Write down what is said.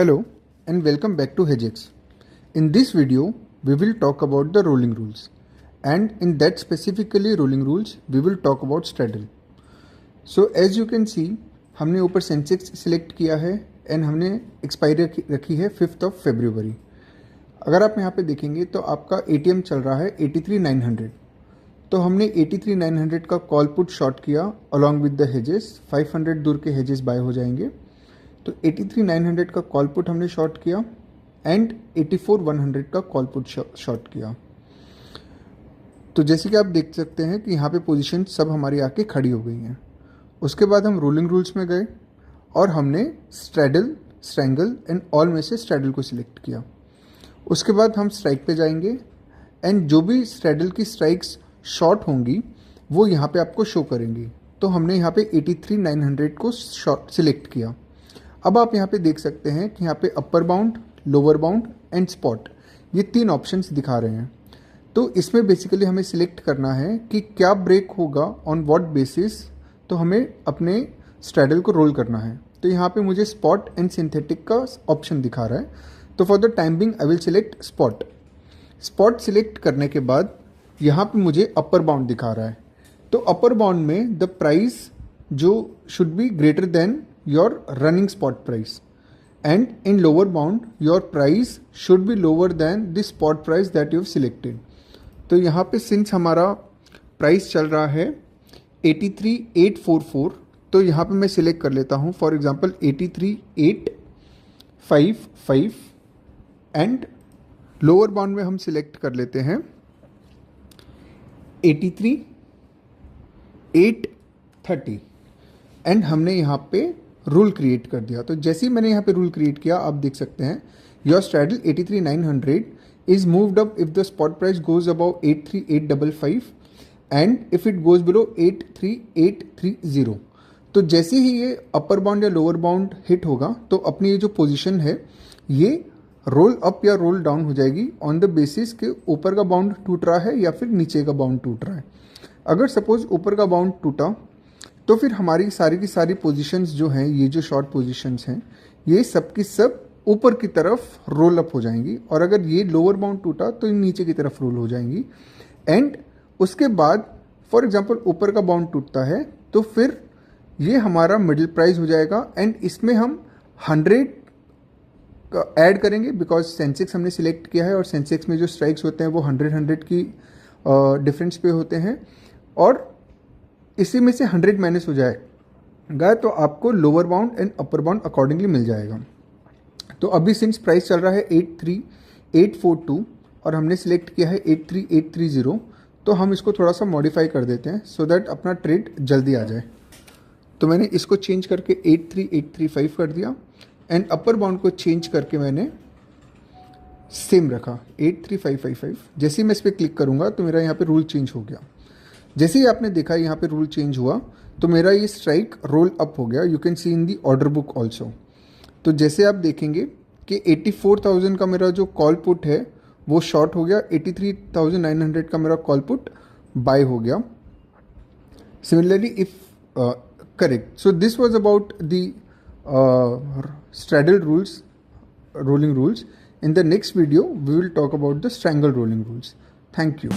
Hello and welcome back to Hedgex. In this video, we will talk about the rolling rules, and in that specifically rolling rules, we will talk about straddle. So as you can see, हमने ऊपर Sensex select किया है and हमने expiry रखी है 5th of February. अगर आप यहाँ पे देखेंगे तो आपका ATM चल रहा है 83,900. तो हमने 83,900 का कॉल पुट शॉर्ट किया अलॉन्ग विद द हेजेस. 500 दूर के हेजेस बाय हो जाएंगे. तो 83,900 का कॉल पुट हमने शॉर्ट किया एंड 84,100 का कॉल पुट शॉर्ट किया. तो जैसे कि आप देख सकते हैं कि यहाँ पे पोजीशन सब हमारी आके खड़ी हो गई हैं. उसके बाद हम रोलिंग रूल्स में गए और हमने स्ट्रैडल, स्ट्रैंगल एंड ऑल में से स्ट्रैडल को सिलेक्ट किया. उसके बाद हम स्ट्राइक पे जाएंगे एंड जो भी स्ट्रैडल की स्ट्राइक्स शॉर्ट होंगी वो यहाँ पे आपको शो करेंगी. तो हमने यहाँ पे 83,900 को शॉर्ट सिलेक्ट किया. अब आप यहाँ पे देख सकते हैं कि यहाँ पे upper bound, lower bound and spot, ये 3 ऑप्शंस दिखा रहे हैं. तो इसमें बेसिकली हमें सिलेक्ट करना है कि क्या ब्रेक होगा, ऑन व्हाट बेसिस. तो हमें अपने स्ट्रैडल को रोल करना है. तो यहाँ पे मुझे स्पॉट एंड सिंथेटिक का ऑप्शन दिखा रहा है. तो for the time being I will select spot. Spot select करने के बाद यहाँ पे मुझे अपर बाउंड दिखा रहा है. तो अपर बाउंड में द प्राइस जो should be greater than your running spot price, and in lower bound your price should be lower than the spot price that you have selected. तो यहाँ पे since हमारा प्राइस चल रहा है 83,844, तो यहाँ पे मैं सिलेक्ट कर लेता हूँ for example 83,855 and lower bound में हम सिलेक्ट कर लेते हैं 83,830 एंड हमने यहाँ पे रूल क्रिएट कर दिया. तो जैसे ही मैंने यहाँ पे रूल क्रिएट किया आप देख सकते हैं your straddle 83,900 is moved up if the spot price goes above 83,855 and if it goes below 83,830. तो जैसे ही ये अपर बाउंड या लोअर बाउंड हिट होगा तो अपनी ये जो पोजीशन है ये रोल अप या रोल डाउन हो जाएगी ऑन द बेसिस के ऊपर का बाउंड टूट रहा है या फिर नीचे का बाउंड टूट रहा है. अगर सपोज ऊपर का बाउंड टूटा तो फिर हमारी सारी की सारी पोजीशंस जो हैं, ये जो शॉर्ट पोजीशंस हैं, ये सब की सब ऊपर की तरफ रोल अप हो जाएंगी. और अगर ये लोअर बाउंड टूटा तो ये नीचे की तरफ रोल हो जाएंगी. एंड उसके बाद फॉर एग्जांपल ऊपर का बाउंड टूटता है तो फिर ये हमारा मिडिल प्राइस हो जाएगा एंड इसमें हम 100 ऐड करेंगे बिकॉज सेंसेक्स हमने सिलेक्ट किया है और सेंसेक्स में जो स्ट्राइक्स होते हैं वो 100 की डिफरेंस पे होते हैं और इसी में से 100 माइनस हो जाएगा तो आपको lower bound and upper bound accordingly मिल जाएगा. तो अभी सिंस प्राइस चल रहा है 83,842 और हमने सिलेक्ट किया है 83,830, तो हम इसको थोड़ा सा मॉडिफाई कर देते हैं सो दैट अपना ट्रेड जल्दी आ जाए. तो मैंने इसको चेंज करके 83,835 कर दिया एंड अपर बाउंड को चेंज करके मैंने सेम रखा 83,555. जैसे ही मैं इस पर क्लिक करूँगा तो मेरा यहाँ पे रूल चेंज हो गया. जैसे ही आपने देखा यहाँ पे रूल चेंज हुआ तो मेरा ये स्ट्राइक रोल अप हो गया. You can see in the order book also. तो जैसे आप देखेंगे कि 84,000 का मेरा जो कॉल पुट है वो शॉर्ट हो गया, 83,900 का मेरा कॉल पुट बाय हो गया. Similarly if correct. So this was about the straddle rules, rolling rules. In the next video we will talk about the strangle rolling rules. Thank you.